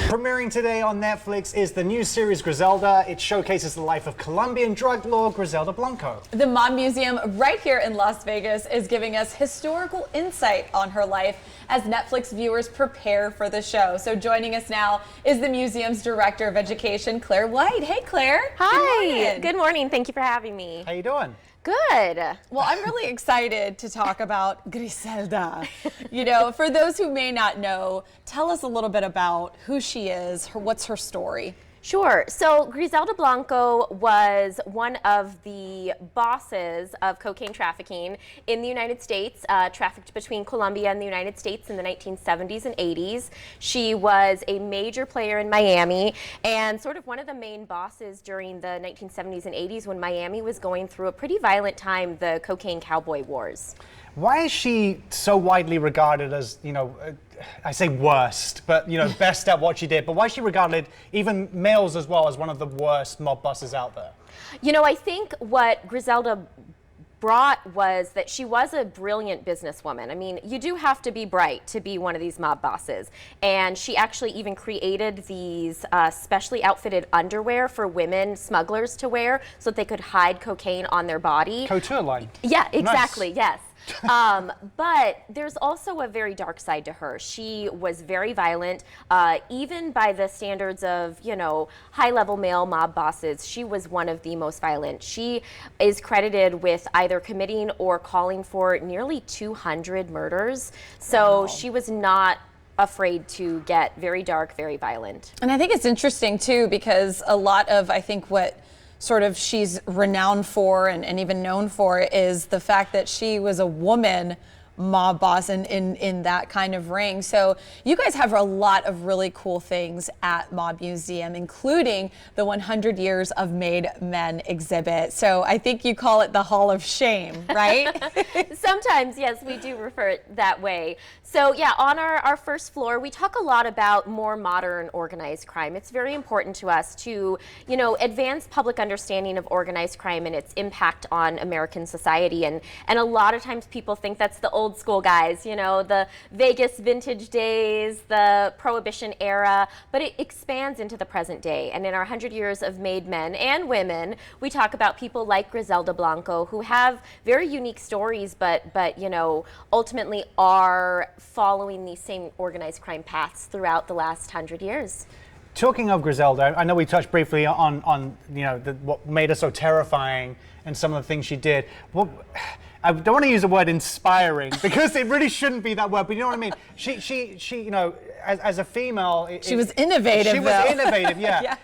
Premiering today on Netflix is the new series Griselda. It showcases the life of Colombian drug lord Griselda Blanco. The Mob Museum right here in Las Vegas is giving us historical insight on her life as Netflix viewers prepare for the show. So joining us now is the museum's Director of Education, Claire White. Hey, Claire. Hi. Good morning. Thank you for having me. How you doing? Good. Well, I'm really excited to talk about Griselda. You know, for those who may not know, tell us a little bit about who she is, what's her story? Sure. So Griselda Blanco was one of the bosses of cocaine trafficking in the United States, trafficked between Colombia and the United States in the 1970s and 80s. She was a major player in Miami and sort of one of the main bosses during the 1970s and 80s when Miami was going through a pretty violent time, the cocaine cowboy wars. Why is she so widely regarded as, I say worst, but, best at what she did? But why is she regarded, even males as well, as one of the worst mob bosses out there? I think what Griselda brought was that she was a brilliant businesswoman. I mean, you do have to be bright to be one of these mob bosses. And she actually even created these specially outfitted underwear for women smugglers to wear so that they could hide cocaine on their body. Couture line. Yeah, exactly, Nice. yes. But there's also a very dark side to her. She was very violent, even by the standards of, high-level male mob bosses. She was one of the most violent. She is credited with either committing or calling for nearly 200 murders. So she was not afraid to get very dark, very violent. And I think it's interesting, too, because a lot of, I think, what sort of she's renowned for and even known for is the fact that she was a woman mob boss in that kind of ring. So you guys have a lot of really cool things at Mob Museum, including the 100 Years of Made Men exhibit. So I think you call it the Hall of Shame, right? Sometimes, yes, we do refer it that way. So yeah, on our first floor, we talk a lot about more modern organized crime. It's very important to us to, advance public understanding of organized crime and its impact on American society. And a lot of times people think that's the old school guys, the Vegas vintage days, the Prohibition era, but it expands into the present day. And in our 100 Years of Made Men and Women, we talk about people like Griselda Blanco who have very unique stories, but ultimately are following these same organized crime paths throughout the last 100 years. Talking of Griselda, I know we touched briefly on what made her so terrifying and some of the things she did. I don't want to use the word inspiring because it really shouldn't be that word, but you know what I mean? She as a female, she was innovative. She was innovative, yeah.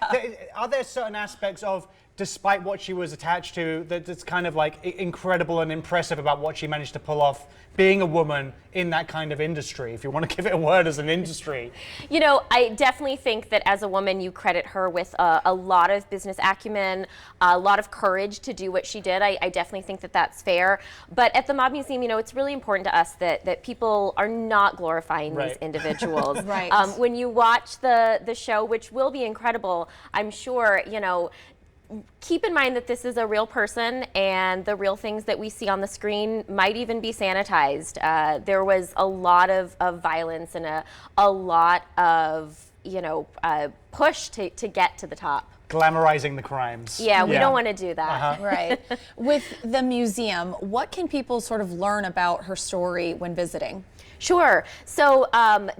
Are there certain aspects of, despite what she was attached to, that's kind of like incredible and impressive about what she managed to pull off being a woman in that kind of industry, if you want to give it a word as an industry? I definitely think that as a woman, you credit her with a lot of business acumen, a lot of courage to do what she did. I definitely think that that's fair. But at the Mob Museum, it's really important to us that people are not glorifying these individuals. Right. When you watch the show, which will be incredible, I'm sure, keep in mind that this is a real person and the real things that we see on the screen might even be sanitized. There was a lot of violence and a lot of, push to get to the top. Glamorizing the crimes. Yeah, we don't want to do that. Right. With the museum, what can people sort of learn about her story when visiting? Sure. So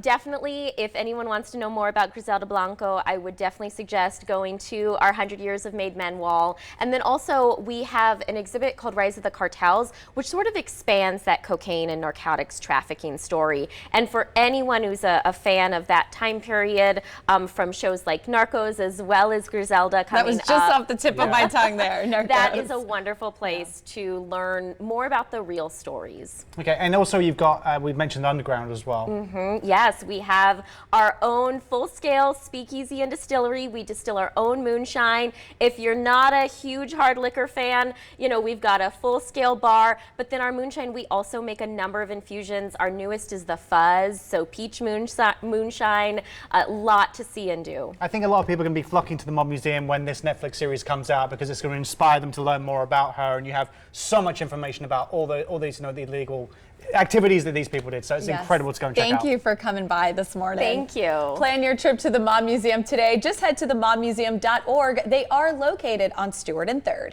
definitely, if anyone wants to know more about Griselda Blanco, I would definitely suggest going to our 100 Years of Made Men wall. And then also, we have an exhibit called Rise of the Cartels, which sort of expands that cocaine and narcotics trafficking story. And for anyone who's a fan of that time period, from shows like Narcos as well as Griselda coming That was just off the tip of my tongue there, Narcos. That is a wonderful place to learn more about the real stories. Okay, and also you've got, we've mentioned Underground as well. Mm-hmm. Yes, we have our own full-scale speakeasy and distillery. We distill our own moonshine. If you're not a huge hard liquor fan, we've got a full-scale bar. But then our moonshine, we also make a number of infusions. Our newest is the Fuzz, so peach moonshine. A lot to see and do. I think a lot of people are going to be flocking to the Mob Museum when this Netflix series comes out because it's going to inspire them to learn more about her, and you have so much information about all these, the illegal activities that these people did. So it's Yes. incredible to go and check out. Thank you for coming by this morning. Thank you. Plan your trip to the Mom Museum today. Just head to themommuseum.org. They are located on Stewart and 3rd.